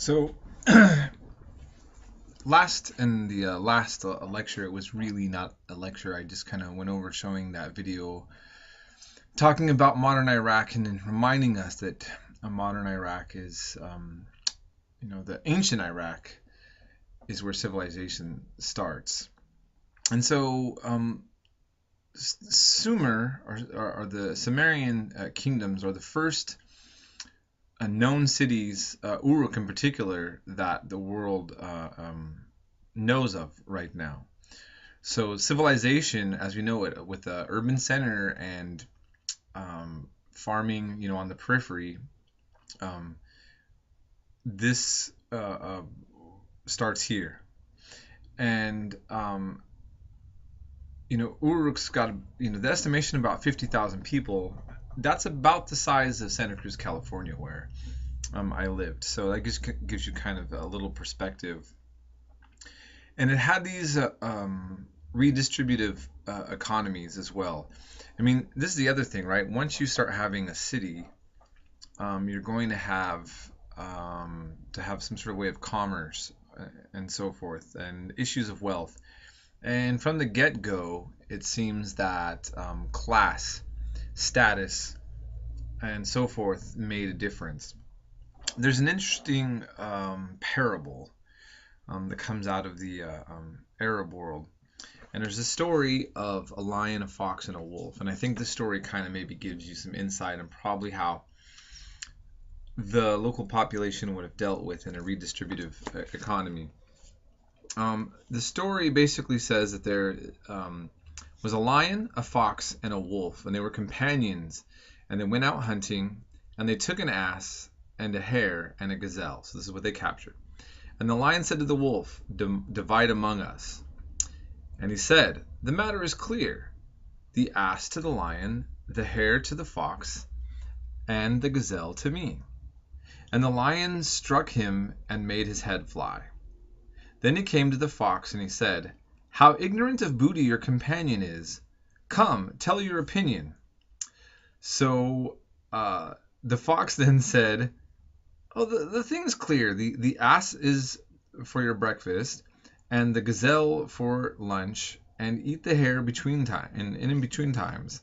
So in the last lecture, it was really not a lecture. I just kind of went over showing that video talking about modern Iraq and reminding us that a modern Iraq is, the ancient Iraq is where civilization starts. And so Sumer or the Sumerian kingdoms are the first known cities, Uruk in particular, that the world knows of right now. So civilization, as we know it, with the urban center and farming, on the periphery, this starts here. And Uruk's got, the estimation about 50,000 people. That's about the size of Santa Cruz, California, where I lived. So that gives you kind of a little perspective. And it had these redistributive economies as well. I mean, this is the other thing, right? Once you start having a city, you're going to have some sort of way of commerce and so forth, and issues of wealth. And from the get-go, it seems that class, status, and so forth made a difference. There's an interesting parable that comes out of the Arab world. And there's a story of a lion, a fox, and a wolf. And I think this story kind of maybe gives you some insight on probably how the local population would have dealt with in a redistributive economy. The story basically says that there was a lion, a fox, and a wolf, and they were companions, and they went out hunting, and they took an ass and a hare and a gazelle. So this is what they captured. And the lion said to the wolf, "Divide among us." And he said, "The matter is clear. The ass to the lion, the hare to the fox, and the gazelle to me." And the lion struck him and made his head fly. Then he came to the fox, and he said, "How ignorant of booty your companion is! Come, tell your opinion." So the fox then said, "Oh, the thing's clear. The ass is for your breakfast, and the gazelle for lunch, and eat the hare between in between times."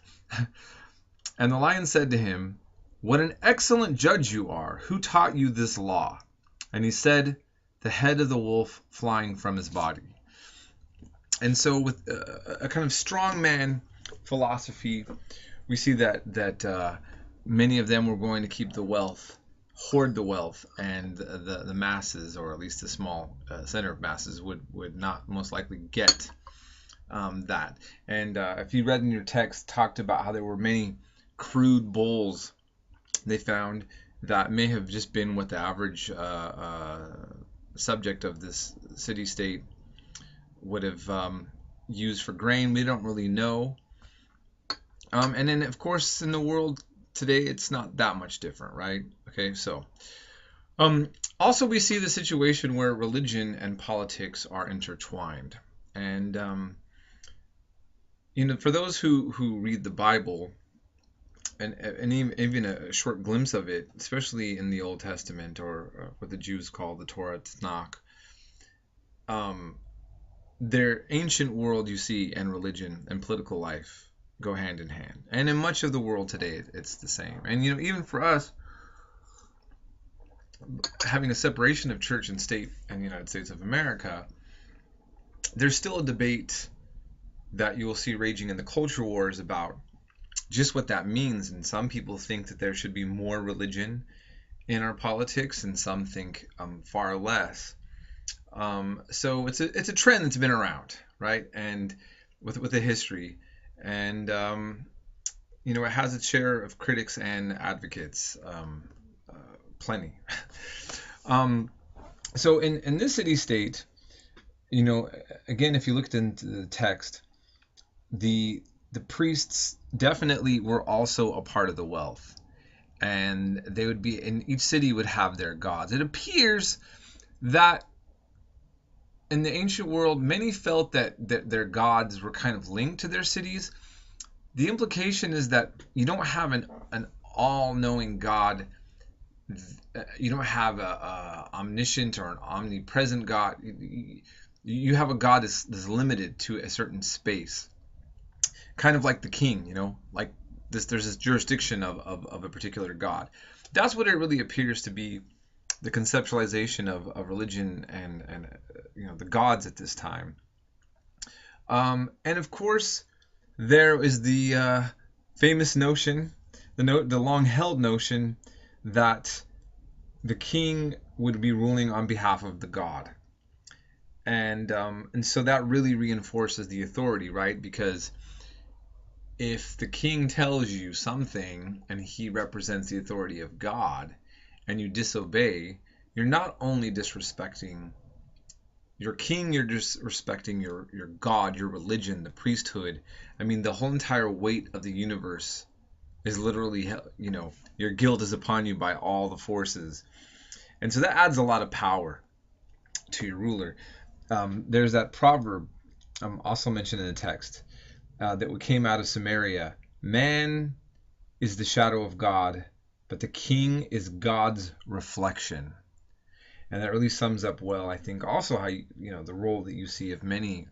And the lion said to him, "What an excellent judge you are! Who taught you this law?" And he said, "The head of the wolf flying from his body." And so with a kind of strongman philosophy, we see that many of them were going to keep the wealth, hoard the wealth, and the masses, or at least the small center of masses, would not most likely get that. And if you read in your text, talked about how there were many crude bowls they found that may have just been what the average subject of this city-state would have used for grain. We don't really know. And then, of course, in the world today, it's not that much different, right? Okay, so also we see the situation where religion and politics are intertwined. And for those who read the Bible, and even a short glimpse of it, especially in the Old Testament, or what the Jews call the Torah Tanakh, their ancient world, you see, and religion and political life go hand in hand. And in much of the world today, it's the same. And even for us, having a separation of church and state in the United States of America, there's still a debate that you will see raging in the culture wars about just what that means. And some people think that there should be more religion in our politics, and some think far less. So it's a trend that's been around, right? And with a history, and it has its share of critics and advocates, plenty. So in this city-state, again, if you looked into the text, the priests definitely were also a part of the wealth, and they would be in each city would have their gods. It appears that in the ancient world, many felt that their gods were kind of linked to their cities. The implication is that you don't have an all-knowing God you don't have a omniscient or an omnipresent God. You have a God that's limited to a certain space, kind of like the king, like this. There's this jurisdiction of a particular God. That's what it really appears to be, the conceptualization of religion and the gods at this time. And of course, there is the famous notion, the long-held notion that the king would be ruling on behalf of the god, and so that really reinforces the authority, right? Because if the king tells you something and he represents the authority of God, and you disobey, you're not only disrespecting your king, you're disrespecting your God, your religion, the priesthood. I mean, the whole entire weight of the universe is literally, your guilt is upon you by all the forces. And so that adds a lot of power to your ruler. There's that proverb also mentioned in the text that came out of Samaria. Man is the shadow of God, but the king is God's reflection. And that really sums up well, I think, also how the role that you see of many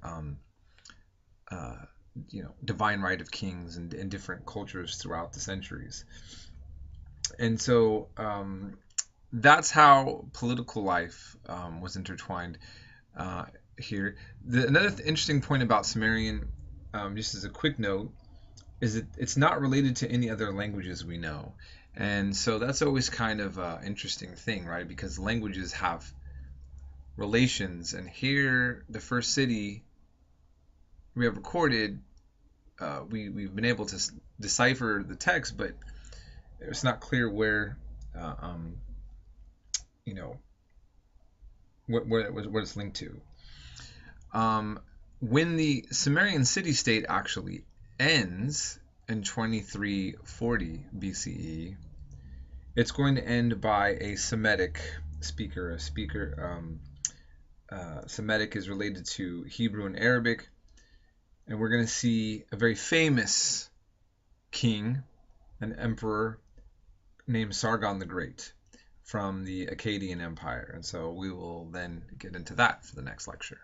divine right of kings in different cultures throughout the centuries. And so that's how political life was intertwined here. Another interesting point about Sumerian, just as a quick note, is that it's not related to any other languages we know. And so that's always kind of an interesting thing, right? Because languages have relations. And here, the first city we have recorded, we've been able to decipher the text, but it's not clear where, what it's linked to. When the Sumerian city-state actually ends in 2340 BCE, it's going to end by a Semitic speaker. Semitic is related to Hebrew and Arabic, and we're going to see a very famous king, an emperor named Sargon the Great from the Akkadian Empire. And so we will then get into that for the next lecture.